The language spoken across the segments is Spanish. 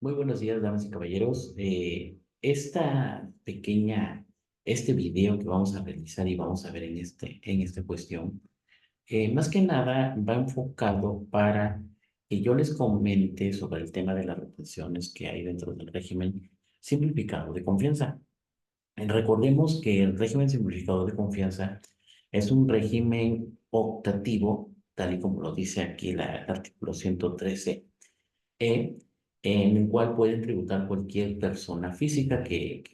Muy buenos días, damas y caballeros. Este video que vamos a realizar y vamos a ver en esta cuestión, más que nada va enfocado para que yo les comente sobre el tema de las retenciones que hay dentro del régimen simplificado de confianza. Recordemos que el régimen simplificado de confianza es un régimen optativo, tal y como lo dice aquí el artículo 113 e, en el cual pueden tributar cualquier persona física que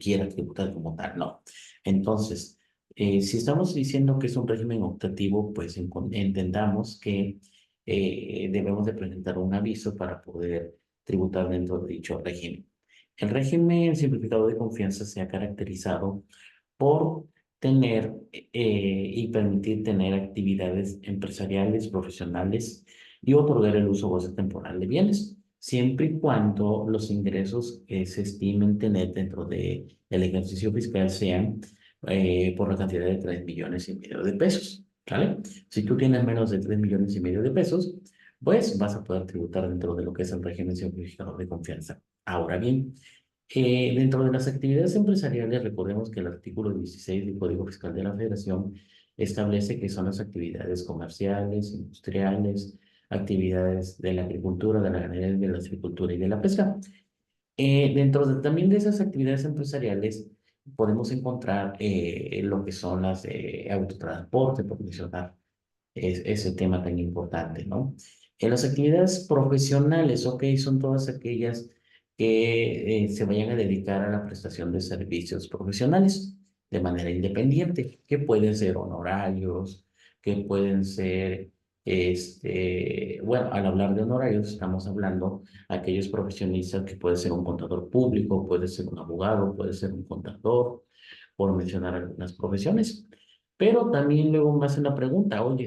quiera tributar como tal, ¿no? Entonces, si estamos diciendo que es un régimen optativo, pues entendamos que debemos de presentar un aviso para poder tributar dentro de dicho régimen. El régimen simplificado de confianza se ha caracterizado por tener y permitir tener actividades empresariales, profesionales y otorgar el uso goce temporal de bienes, siempre y cuando los ingresos que se estimen tener dentro del ejercicio fiscal sean por la cantidad de 3,5 millones de pesos, ¿vale? Si tú tienes menos de 3,5 millones de pesos, pues vas a poder tributar dentro de lo que es el régimen simplificado de confianza. Ahora bien, dentro de las actividades empresariales, recordemos que el artículo 16 del Código Fiscal de la Federación establece que son las actividades comerciales, industriales, actividades de la agricultura, de la ganadería, de la silvicultura y de la pesca. También de esas actividades empresariales podemos encontrar lo que son las de autotransporte, por mencionar ese tema tan importante, ¿no? En las actividades profesionales, ok, son todas aquellas que se vayan a dedicar a la prestación de servicios profesionales de manera independiente, que pueden ser honorarios, que pueden ser, bueno, al hablar de honorarios, estamos hablando de aquellos profesionistas que puede ser un contador público, puede ser un abogado, puede ser un contador, por mencionar algunas profesiones. Pero también luego me hacen la pregunta, oye,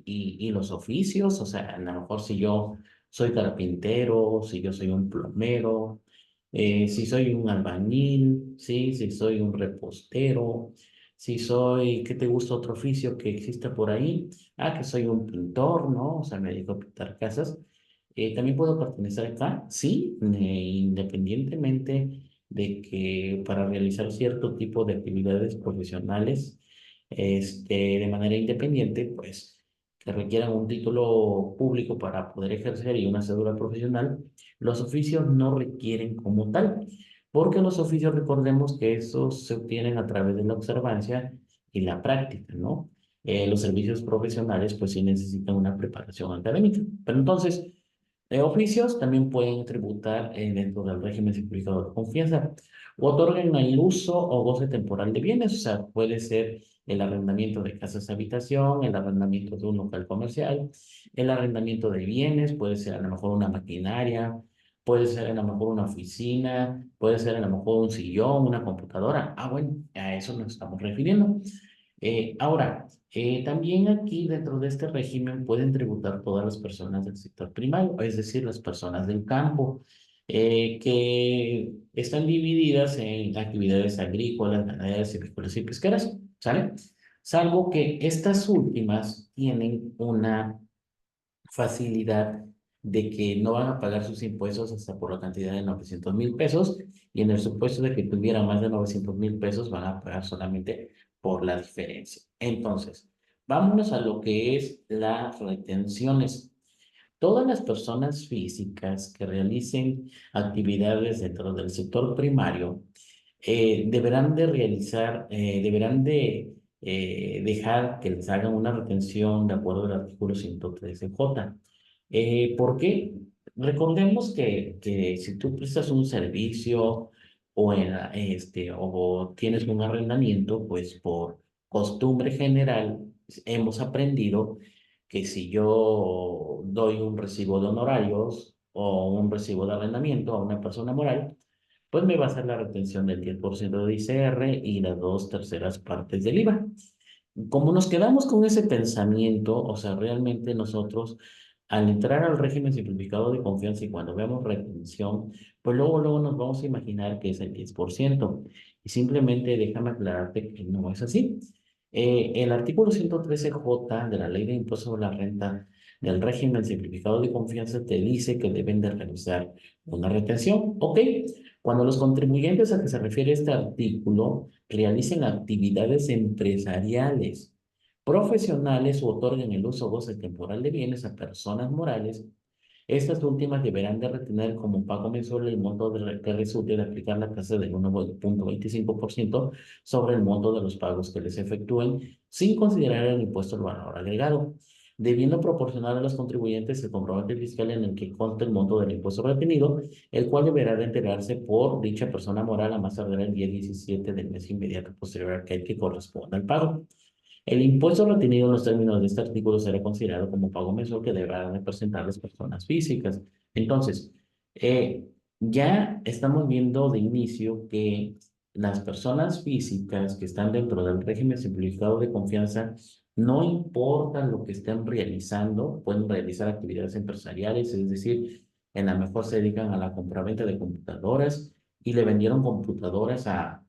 y los oficios, o sea, a lo mejor si yo soy carpintero, si yo soy un plomero, si soy un albañil, ¿sí? Si soy un repostero, si soy, ¿qué te gusta otro oficio que exista por ahí? Ah, que soy un pintor, ¿no? O sea, me dedico a pintar casas. También puedo pertenecer acá, sí, independientemente de que para realizar cierto tipo de actividades profesionales, de manera independiente, pues que requieran un título público para poder ejercer y una cédula profesional, los oficios no requieren como tal, porque los oficios recordemos que esos se obtienen a través de la observancia y la práctica, ¿no? Los servicios profesionales pues sí necesitan una preparación académica. Pero entonces, oficios también pueden tributar dentro del régimen simplificado de confianza o otorgan el uso o goce temporal de bienes, o sea, puede ser el arrendamiento de casas de habitación, el arrendamiento de un local comercial, el arrendamiento de bienes, puede ser a lo mejor una maquinaria, puede ser a lo mejor una oficina, puede ser a lo mejor un sillón, una computadora. Ah, bueno, a eso nos estamos refiriendo. También aquí dentro de este régimen pueden tributar todas las personas del sector primario, es decir, las personas del campo, que están divididas en actividades agrícolas, ganaderas, silvícolas y pesqueras, ¿sale? Salvo que estas últimas tienen una facilidad de que no van a pagar sus impuestos hasta por la cantidad de 900,000 pesos y en el supuesto de que tuvieran más de 900,000 pesos van a pagar solamente por la diferencia. Entonces, vámonos a lo que es las retenciones. Todas las personas físicas que realicen actividades dentro del sector primario deberán de realizar, deberán de dejar que les hagan una retención de acuerdo al artículo 113J. ¿Por qué? Recordemos que si tú prestas un servicio o tienes un arrendamiento, pues por costumbre general hemos aprendido que si yo doy un recibo de honorarios o un recibo de arrendamiento a una persona moral, pues me va a hacer la retención del 10% de ICR y las 2/3 partes del IVA. Como nos quedamos con ese pensamiento, o sea, realmente nosotros, al entrar al régimen simplificado de confianza y cuando vemos retención, pues luego nos vamos a imaginar que es el 10%. Y simplemente déjame aclararte que no es así. El artículo 113J de la Ley de Impuesto sobre la Renta del régimen simplificado de confianza te dice que deben de realizar una retención. Ok, cuando los contribuyentes a que se refiere este artículo realicen actividades empresariales, profesionales o otorguen el uso o goce temporal de bienes a personas morales, estas últimas deberán de retener como pago mensual el monto que resulte de aplicar la tasa del 1.25% sobre el monto de los pagos que les efectúen, sin considerar el impuesto al valor agregado, debiendo proporcionar a los contribuyentes el comprobante fiscal en el que conste el monto del impuesto retenido, el cual deberá de entregarse por dicha persona moral a más tardar el día 17 del mes inmediato posterior a aquel que corresponda al pago. El impuesto retenido en los términos de este artículo será considerado como pago mensual que deberán de presentar las personas físicas. Entonces, eh, ya estamos viendo de inicio que las personas físicas que están dentro del régimen simplificado de confianza, no importa lo que estén realizando, pueden realizar actividades empresariales, es decir, en la mejor se dedican a la compraventa de computadoras y le vendieron computadoras a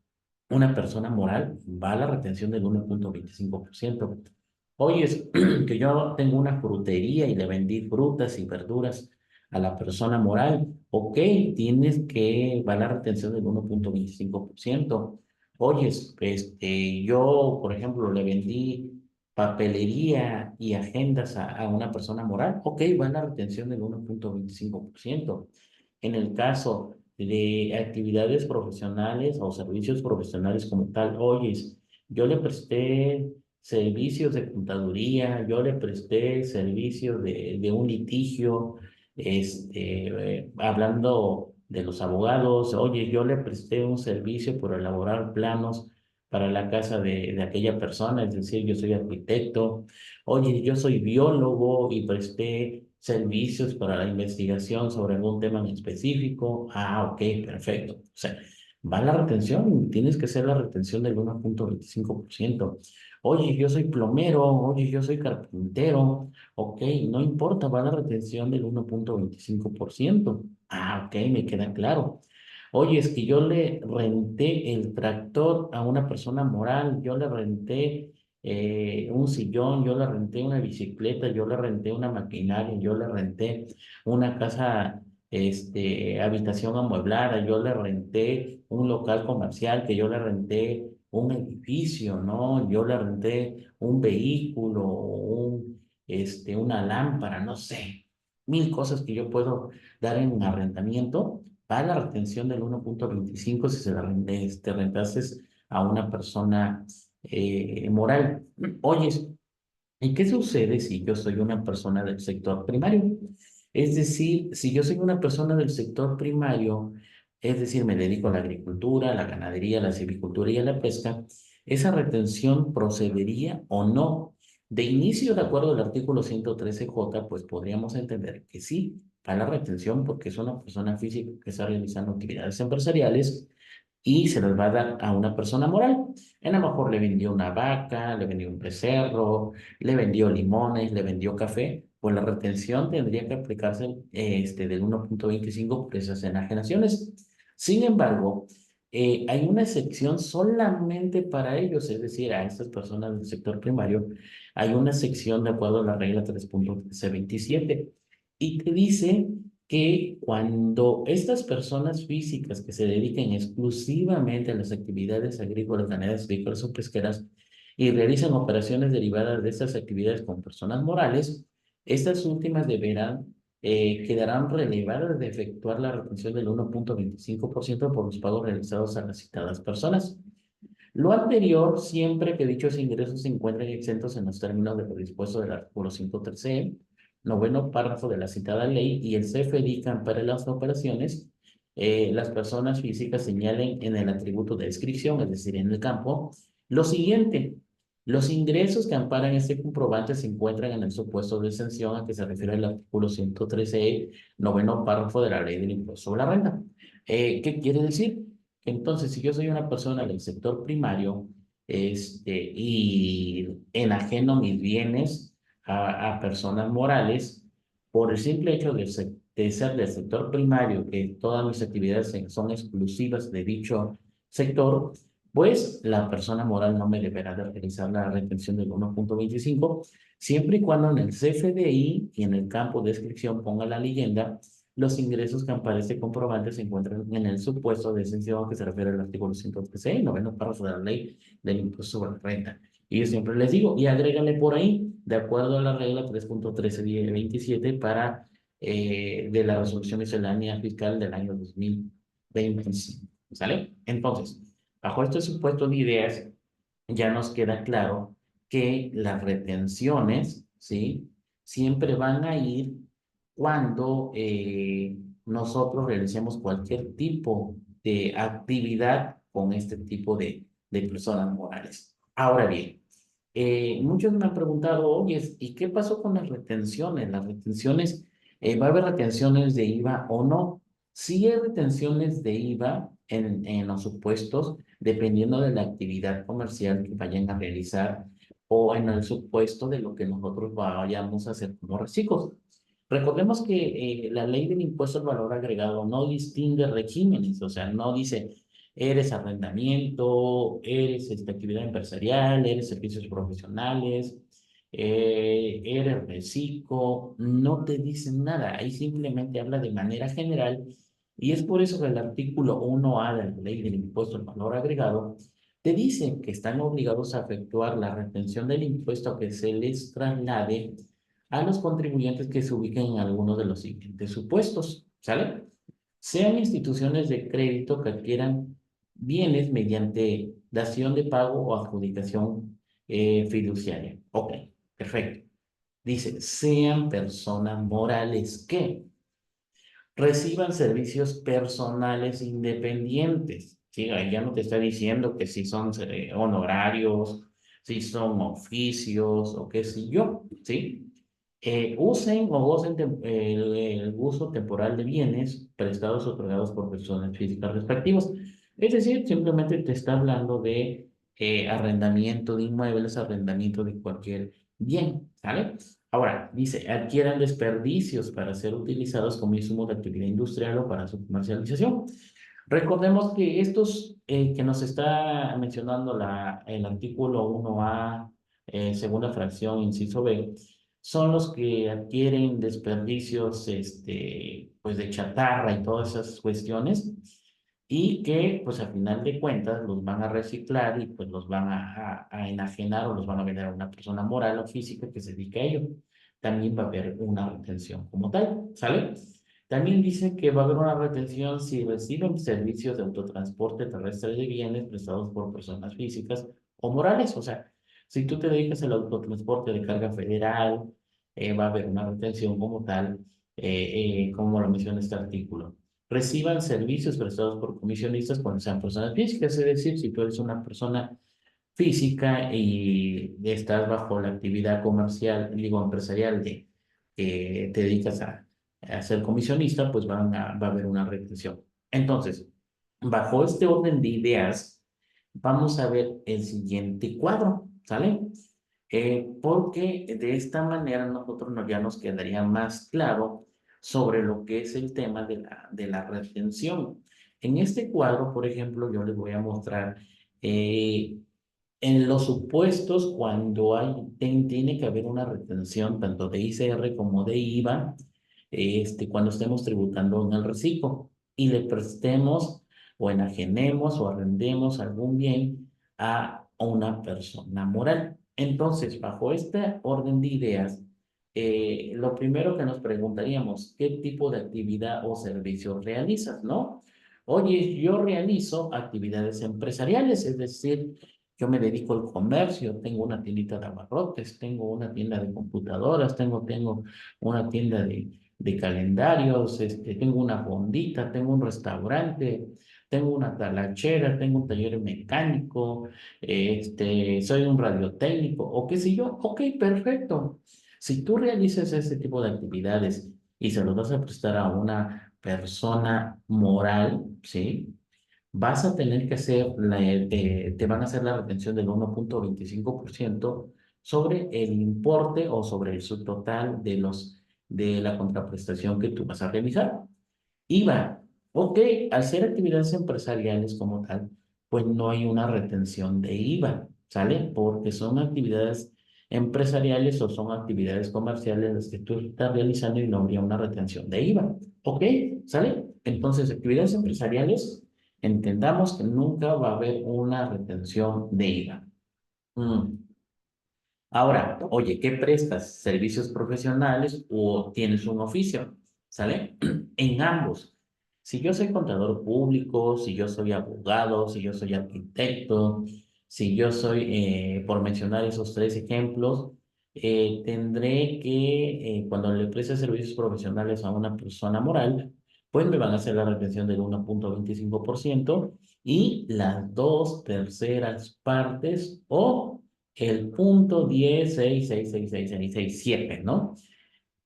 una persona moral, va a la retención del 1.25%. Oye, es que yo tengo una frutería y le vendí frutas y verduras a la persona moral. Ok, tienes que, va a la retención del 1.25%. Oye, yo, por ejemplo, le vendí papelería y agendas a una persona moral. Ok, va a la retención del 1.25%. En el caso de actividades profesionales o servicios profesionales como tal, oyes, yo le presté servicios de contaduría, yo le presté servicios de un litigio, hablando de los abogados, oye, yo le presté un servicio por elaborar planos para la casa de aquella persona, es decir, yo soy arquitecto, oye, yo soy biólogo y presté servicios para la investigación sobre algún tema en específico. Ah, ok, perfecto. O sea, va la retención, tienes que hacer la retención del 1.25%. Oye, yo soy plomero, oye, yo soy carpintero. Ok, no importa, va la retención del 1.25%. Ah, ok, me queda claro. Oye, es que yo le renté el tractor a una persona moral, yo le renté un sillón, yo le renté una bicicleta, yo le renté una maquinaria, yo le renté una casa, habitación amueblada, yo le renté un local comercial, que yo le renté un edificio, ¿no? Yo le renté un vehículo, una lámpara, no sé, mil cosas que yo puedo dar en arrendamiento. Va la retención del 1.25 si se la rentases a una persona moral. Oye, ¿y qué sucede si yo soy una persona del sector primario? Es decir, si yo soy una persona del sector primario, es decir, me dedico a la agricultura, a la ganadería, a la silvicultura y a la pesca, ¿esa retención procedería o no? De inicio, de acuerdo al artículo 113J, pues podríamos entender que sí, para la retención, porque es una persona física que está realizando actividades empresariales y se los va a dar a una persona moral. A lo mejor le vendió una vaca, le vendió un becerro, le vendió limones, le vendió café, pues la retención tendría que aplicarse del 1.25 por esas enajenaciones. Sin embargo, hay una sección solamente para ellos, es decir, a estas personas del sector primario, hay una sección de acuerdo a la regla 3.27 y te dice que cuando estas personas físicas que se dediquen exclusivamente a las actividades agrícolas, ganaderas, agrícolas o pesqueras y realizan operaciones derivadas de estas actividades con personas morales, estas últimas quedarán relevadas de efectuar la retención del 1.25% por los pagos realizados a las citadas personas. Lo anterior, siempre que dichos ingresos se encuentren exentos en los términos de lo dispuesto del artículo 113, noveno párrafo de la citada ley y el CFDI que ampara las operaciones, las personas físicas señalen en el atributo de descripción, es decir, en el campo, lo siguiente. Los ingresos que amparan este comprobante se encuentran en el supuesto de exención a que se refiere el artículo 113, noveno párrafo de la ley del impuesto sobre la renta. ¿Qué quiere decir? Entonces, si yo soy una persona del sector primario, y enajeno mis bienes a personas morales, por el simple hecho de ser del sector primario, que todas mis actividades son exclusivas de dicho sector, pues la persona moral no me deberá de realizar la retención del 1.25, siempre y cuando en el CFDI y en el campo de descripción ponga la leyenda, los ingresos que ampara este comprobante se encuentran en el supuesto de exención que se refiere al artículo 113, noveno párrafo de la ley del impuesto sobre la renta. Y yo siempre les digo, y agrégale por ahí, de acuerdo a la regla 3.1327 para de la resolución miscelánea fiscal del año 2025. ¿Sale? Entonces, bajo este supuesto de ideas, ya nos queda claro que las retenciones, ¿sí? Siempre van a ir cuando nosotros realicemos cualquier tipo de actividad con este tipo de personas morales. Ahora bien, muchos me han preguntado, oye, ¿y qué pasó con las retenciones? Las retenciones, ¿va a haber retenciones de IVA o no? Sí hay retenciones de IVA en los supuestos, dependiendo de la actividad comercial que vayan a realizar o en el supuesto de lo que nosotros vayamos a hacer como reciclos. Recordemos que la ley del impuesto al valor agregado no distingue regímenes, o sea, no dice eres arrendamiento, eres actividad empresarial, eres servicios profesionales, eres reciclo, no te dicen nada, ahí simplemente habla de manera general y es por eso que el artículo 1A de la ley del impuesto al valor agregado te dice que están obligados a efectuar la retención del impuesto que se les traslade a los contribuyentes que se ubiquen en alguno de los siguientes supuestos, ¿sale? Sean instituciones de crédito que adquieran bienes mediante dación de pago o adjudicación fiduciaria. Ok, perfecto. Dice, sean personas morales que reciban servicios personales independientes. ¿Sí? Ahí ya no te está diciendo que si son honorarios, si son oficios o qué sé yo, ¿sí? Usen o gocen el uso temporal de bienes prestados o otorgados por personas físicas respectivas. Es decir, simplemente te está hablando de arrendamiento de inmuebles, arrendamiento de cualquier bien, ¿sale? Ahora, dice, adquieran desperdicios para ser utilizados como insumo de actividad industrial o para su comercialización. Recordemos que estos que nos está mencionando el artículo 1A, segunda fracción, inciso B, son los que adquieren desperdicios pues de chatarra y todas esas cuestiones y que pues a final de cuentas los van a reciclar y pues los van a enajenar o los van a vender a una persona moral o física que se dedique a ello. También va a haber una retención como tal, ¿sale? También dice que va a haber una retención si reciben servicios de autotransporte terrestre de bienes prestados por personas físicas o morales. O sea, si tú te dedicas al autotransporte de carga federal, va a haber una retención como tal, como lo menciona este artículo. Reciban servicios prestados por comisionistas cuando sean personas físicas, es decir, si tú eres una persona física y estás bajo la actividad comercial, digo, empresarial de que te dedicas a ser comisionista, pues va a haber una retención. Entonces, bajo este orden de ideas, vamos a ver el siguiente cuadro, ¿sale? Porque de esta manera nosotros ya nos quedaría más claro sobre lo que es el tema de la retención. En este cuadro, por ejemplo, yo les voy a mostrar eh, en los supuestos cuando tiene que haber una retención tanto de ICR como de IVA, cuando estemos tributando en el reciclo y le prestemos o enajenemos o arrendemos algún bien a una persona moral. Entonces, bajo este orden de ideas, lo primero que nos preguntaríamos, ¿qué tipo de actividad o servicio realizas, no? Oye, yo realizo actividades empresariales, es decir, yo me dedico al comercio, tengo una tiendita de abarrotes, tengo una tienda de computadoras, tengo una tienda de calendarios, tengo una fondita, tengo un restaurante, tengo una talachera, tengo un taller mecánico, soy un radiotécnico, o qué sé yo. Ok, perfecto. Si tú realizas ese tipo de actividades y se los vas a prestar a una persona moral, ¿sí? Vas a tener que hacer, te van a hacer la retención del 1.25% sobre el importe o sobre el subtotal de la contraprestación que tú vas a realizar. IVA, ok, al ser actividades empresariales como tal, pues no hay una retención de IVA, ¿sale? Porque son actividades empresariales o son actividades comerciales las que tú estás realizando y no habría una retención de IVA. ¿Ok? ¿Sale? Entonces, actividades empresariales, entendamos que nunca va a haber una retención de IVA. Mm. Ahora, oye, ¿qué prestas? ¿Servicios profesionales o tienes un oficio? ¿Sale? En ambos. Si yo soy contador público, si yo soy abogado, si yo soy arquitecto, si yo soy, por mencionar esos tres ejemplos, tendré que, cuando le preste servicios profesionales a una persona moral, pues me van a hacer la retención del 1,25% y las dos terceras partes o el punto 10,6666667, ¿no?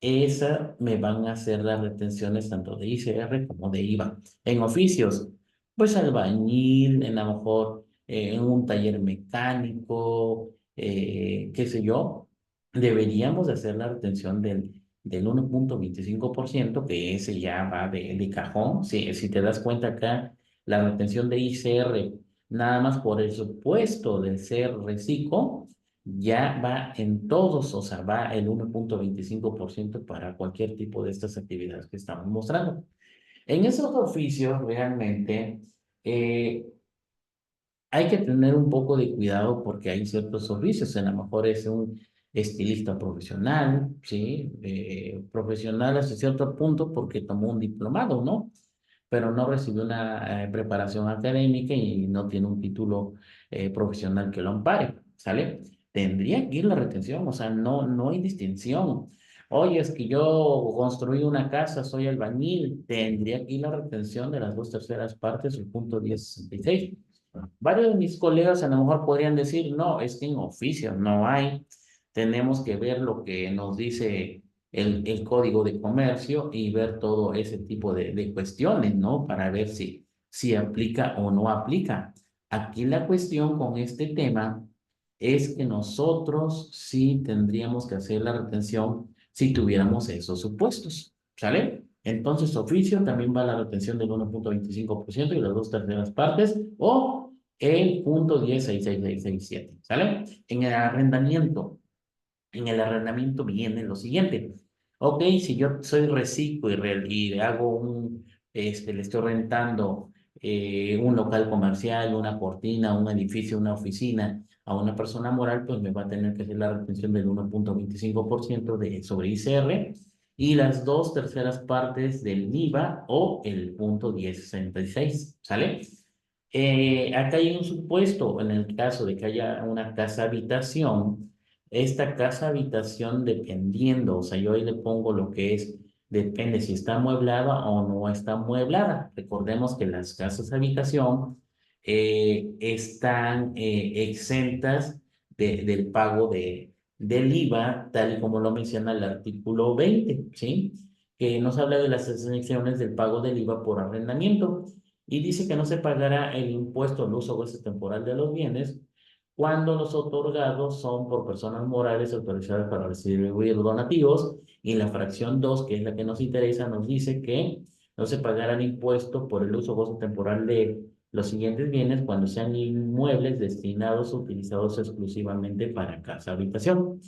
Esa me van a hacer las retenciones tanto de ICR como de IVA. En oficios, pues albañil, en a lo mejor en un taller mecánico, qué sé yo, deberíamos de hacer la retención del 1,25%, que ese ya va de cajón. Si te das cuenta acá, la retención de ICR, nada más por el supuesto de ser reciclo, ya va en todos, o sea, va el 1,25% para cualquier tipo de estas actividades que estamos mostrando. En esos oficios realmente eh, hay que tener un poco de cuidado porque hay ciertos oficios, a lo mejor es un estilista profesional, ¿sí? Profesional hasta cierto punto porque tomó un diplomado, ¿no? Pero no recibió una preparación académica y no tiene un título profesional que lo ampare, ¿sale? Tendría que ir la retención, o sea, no hay distinción. Oye, es que yo construí una casa, soy albañil, tendría que ir la retención de las dos terceras partes, el punto 1066. Varios de mis colegas a lo mejor podrían decir, no, es que en oficio no hay, tenemos que ver lo que nos dice el código de comercio y ver todo ese tipo de cuestiones, ¿no? Para ver si aplica o no aplica. Aquí la cuestión con este tema es que nosotros sí tendríamos que hacer la retención si tuviéramos esos supuestos, ¿sale? Entonces, oficio también va la retención del 1,25% y las dos terceras partes, o el punto 106667, ¿sale? En el arrendamiento viene lo siguiente. Ok, si yo soy reciclo y hago le estoy rentando un local comercial, una cortina, un edificio, una oficina a una persona moral, pues me va a tener que hacer la retención del 1,25% sobre ICR y las dos terceras partes del IVA o el punto 1066, ¿sale? Acá hay un supuesto en el caso de que haya una casa habitación. Esta casa habitación dependiendo, o sea, yo ahí le pongo lo que es, depende si está amueblada o no está amueblada. Recordemos que las casas habitación están exentas del pago del IVA, tal y como lo menciona el artículo 20, ¿sí? Que nos habla de las exenciones del pago del IVA por arrendamiento y dice que no se pagará el impuesto al uso o goce temporal de los bienes cuando los otorgados son por personas morales autorizadas para recibir donativos, y la fracción 2 que es la que nos interesa, nos dice que no se pagará el impuesto por el uso o gozo temporal de los siguientes bienes cuando sean inmuebles destinados o utilizados exclusivamente para casa habitación.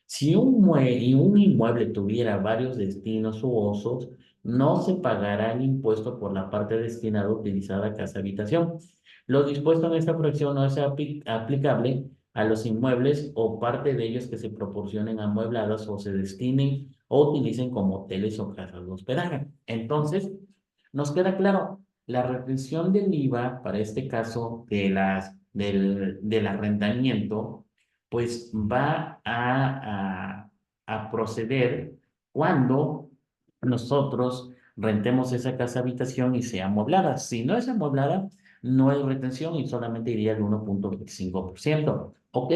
Si un inmueble tuviera varios destinos u usos, no se pagará el impuesto por la parte destinada utilizada a casa habitación. Lo dispuesto en esta fracción no es aplicable a los inmuebles o parte de ellos que se proporcionen amuebladas o se destinen o utilicen como hoteles o casas de hospedaje. Entonces, nos queda claro, la retención del IVA para este caso del arrendamiento, pues va a proceder cuando nosotros rentemos esa casa habitación y sea amueblada. Si no es amueblada, no hay retención y solamente iría al 1,25%. ¿Ok?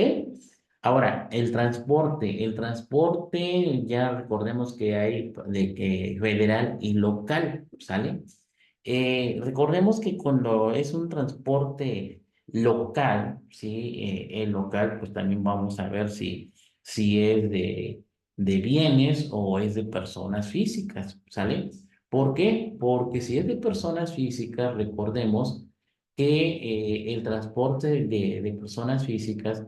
Ahora, el transporte ya recordemos que hay federal y local, ¿sale? Recordemos que cuando es un transporte local, ¿sí? El local, pues también vamos a ver si es de bienes o es de personas físicas, ¿sale? ¿Por qué? Porque si es de personas físicas, recordemos que el transporte de personas físicas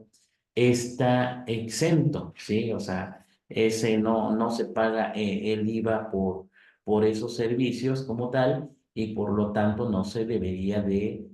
está exento, ¿sí? O sea, ese no se paga el IVA por esos servicios como tal y por lo tanto no se debería de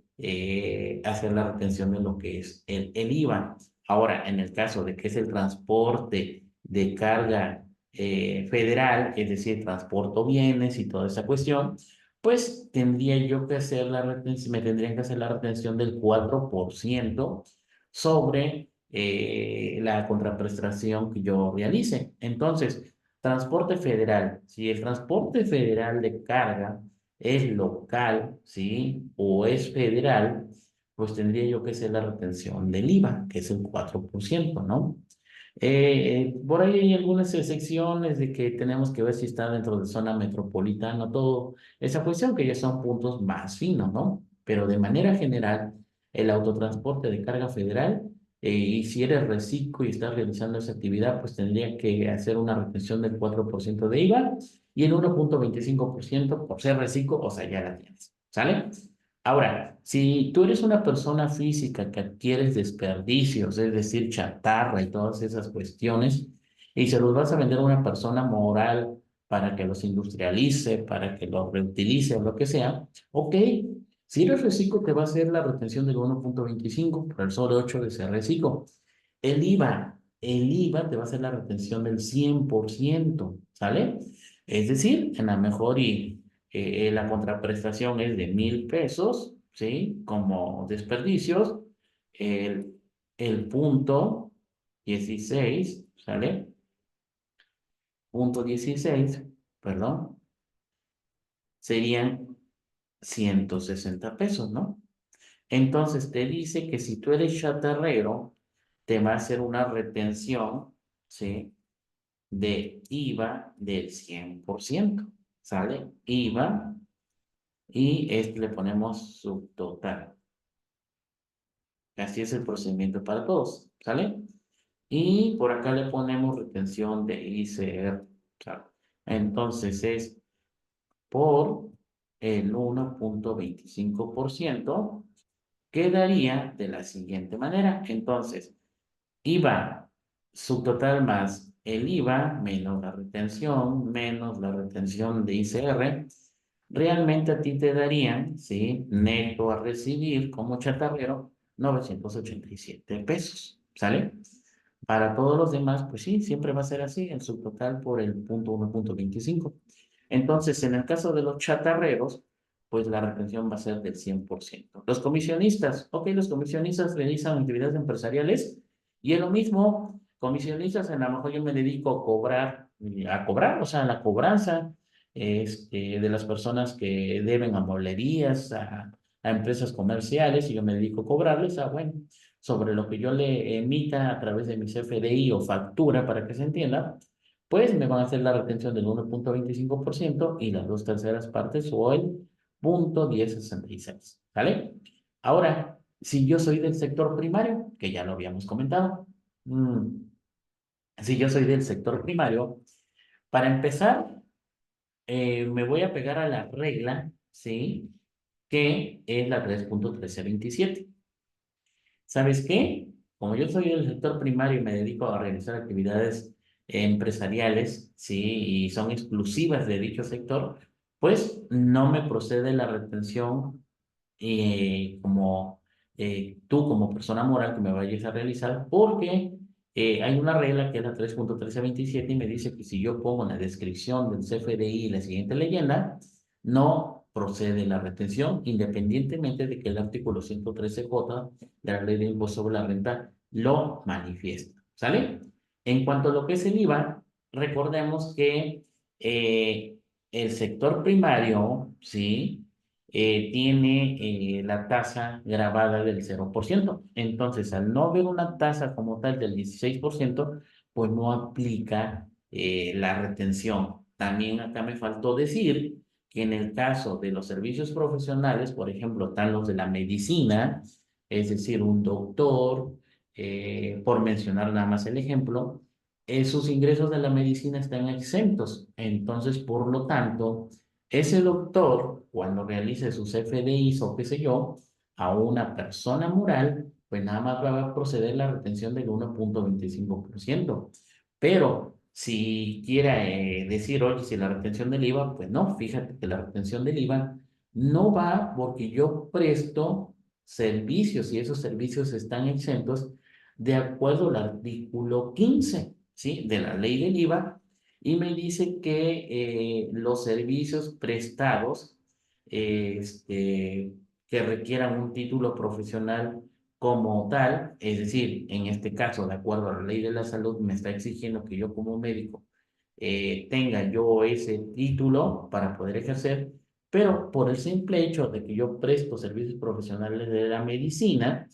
hacer la retención de lo que es el IVA. Ahora, en el caso de que es el transporte de carga federal, es decir, transporto bienes y toda esa cuestión, pues tendría yo que hacer la retención, me tendrían que hacer la retención del 4% sobre la contraprestación que yo realice. Entonces, transporte federal, si el transporte federal de carga es local, ¿sí? O es federal, pues tendría yo que hacer la retención del IVA, que es el 4%, ¿no? Por ahí hay algunas excepciones de que tenemos que ver si está dentro de zona metropolitana, todo esa cuestión que ya son puntos más finos, ¿no? Pero de manera general, el autotransporte de carga federal, y si eres reciclo y estás realizando esa actividad, pues tendría que hacer una retención del 4% de IVA y el 1.25% por ser reciclo, o sea, ya la tienes, ¿sale? Ahora, si tú eres una persona física que adquieres desperdicios, es decir, chatarra y todas esas cuestiones, y se los vas a vender a una persona moral para que los industrialice, para que los reutilice o lo que sea, ok, si eres reciclo te va a hacer la retención del 1.25 por el solo hecho de ser reciclo. El IVA te va a hacer la retención del 100%, ¿sale? Es decir, en la mejor y la contraprestación es de 1,000 pesos, ¿sí? Como desperdicios. El, el punto 16, ¿sale? Punto 16, perdón, serían 160 pesos, ¿no? Entonces te dice que si tú eres chatarrero, te va a hacer una retención, ¿sí? De IVA del 100%, ¿sale? IVA y este le ponemos subtotal. Así es el procedimiento para todos, ¿sale? Y por acá le ponemos retención de ICR, ¿sale? Entonces es por el 1.25%, quedaría de la siguiente manera. Entonces, IVA subtotal más el IVA menos la retención de ICR, realmente a ti te darían, ¿sí? Neto a recibir como chatarrero, 987 pesos, ¿sale? Para todos los demás, pues sí, siempre va a ser así, el subtotal por el punto 1.25. Entonces, en el caso de los chatarreros, pues la retención va a ser del 100%. Los comisionistas, ok, los comisionistas realizan actividades empresariales y es lo mismo, comisionistas, a lo mejor yo me dedico a cobrar, o sea, la cobranza de las personas que deben a molerías, a empresas comerciales, y yo me dedico a cobrarles, bueno, sobre lo que yo le emita a través de mi CFDI o factura, para que se entienda, pues me van a hacer la retención del 1.25% y las dos terceras partes o el 0.1066, ¿vale? Ahora, si yo soy del sector primario, que ya lo habíamos comentado, si yo soy del sector primario, para empezar, me voy a pegar a la regla, ¿sí? Que es la 3.1327. ¿Sabes qué? Como yo soy del sector primario y me dedico a realizar actividades empresariales, ¿sí? Y son exclusivas de dicho sector, pues no me procede la retención como tú como persona moral que me vayas a realizar, porque hay una regla que es la 3.1327 y me dice que si yo pongo en la descripción del CFDI la siguiente leyenda, no procede la retención, independientemente de que el artículo 113J de la ley de impuesto sobre la renta lo manifiesta, ¿sale? En cuanto a lo que es el IVA, recordemos que el sector primario, ¿sí? Tiene la tasa grabada del 0%. Entonces, al no haber una tasa como tal del 16%, pues no aplica la retención. También acá me faltó decir que en el caso de los servicios profesionales, por ejemplo, están los de la medicina, es decir, un doctor, por mencionar nada más el ejemplo, sus ingresos de la medicina están exentos. Entonces, por lo tanto, ese doctor, cuando realice sus FDIs o qué sé yo, a una persona moral, pues nada más va a proceder la retención del 1,25%. Pero si quiere decir, oye, si la retención del IVA, pues no, fíjate que la retención del IVA no va porque yo presto servicios y esos servicios están exentos de acuerdo al artículo 15, ¿sí? De la ley del IVA y me dice que los servicios prestados que requieran un título profesional como tal, es decir, en este caso, de acuerdo a la ley de la salud, me está exigiendo que yo como médico tenga yo ese título para poder ejercer, pero por el simple hecho de que yo presto servicios profesionales de la medicina,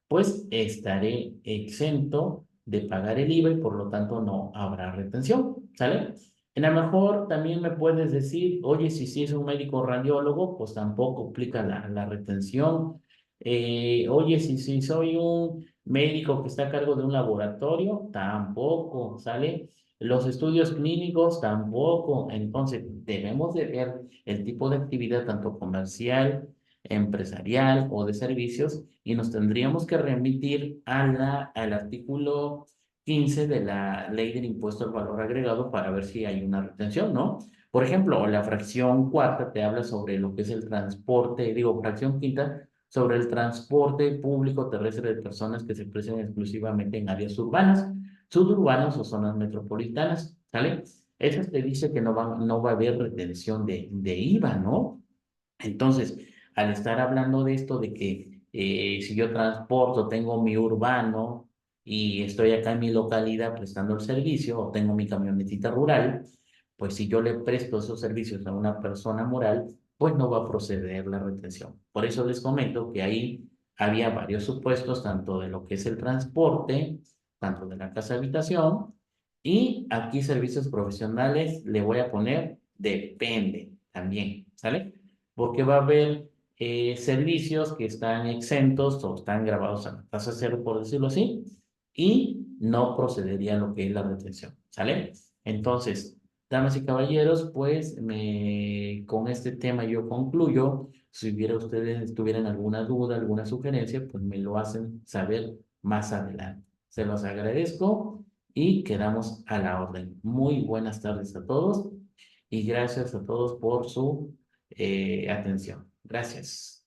pues estaré exento de pagar el IVA y por lo tanto no habrá retención, ¿sale? En a lo mejor también me puedes decir, oye, si es un médico radiólogo, pues tampoco aplica la retención. Oye, si soy un médico que está a cargo de un laboratorio, tampoco, ¿sale? Los estudios clínicos tampoco. Entonces, debemos de ver el tipo de actividad, tanto comercial, empresarial o de servicios, y nos tendríamos que remitir al artículo 15 de la ley del impuesto al valor agregado para ver si hay una retención, ¿no? Por ejemplo, la fracción cuarta te habla sobre lo que es el transporte, digo, fracción quinta, sobre el transporte público terrestre de personas que se presenten exclusivamente en áreas urbanas, suburbanas o zonas metropolitanas, ¿sale? Eso te dice que no va a haber retención de IVA, ¿no? Entonces, al estar hablando de esto, de que si yo transporto, tengo mi urbano y estoy acá en mi localidad prestando el servicio, o tengo mi camionetita rural, pues si yo le presto esos servicios a una persona moral, pues no va a proceder la retención. Por eso les comento que ahí había varios supuestos, tanto de lo que es el transporte, tanto de la casa habitación, y aquí servicios profesionales le voy a poner depende también, ¿sale? Porque va a haber servicios que están exentos o están grabados a la tasa cero, por decirlo así, y no procedería a lo que es la retención, ¿sale? Entonces, damas y caballeros, pues con este tema yo concluyo. Si hubiera ustedes tuvieran alguna duda, alguna sugerencia, pues me lo hacen saber más adelante. Se los agradezco y quedamos a la orden. Muy buenas tardes a todos y gracias a todos por su atención. Gracias.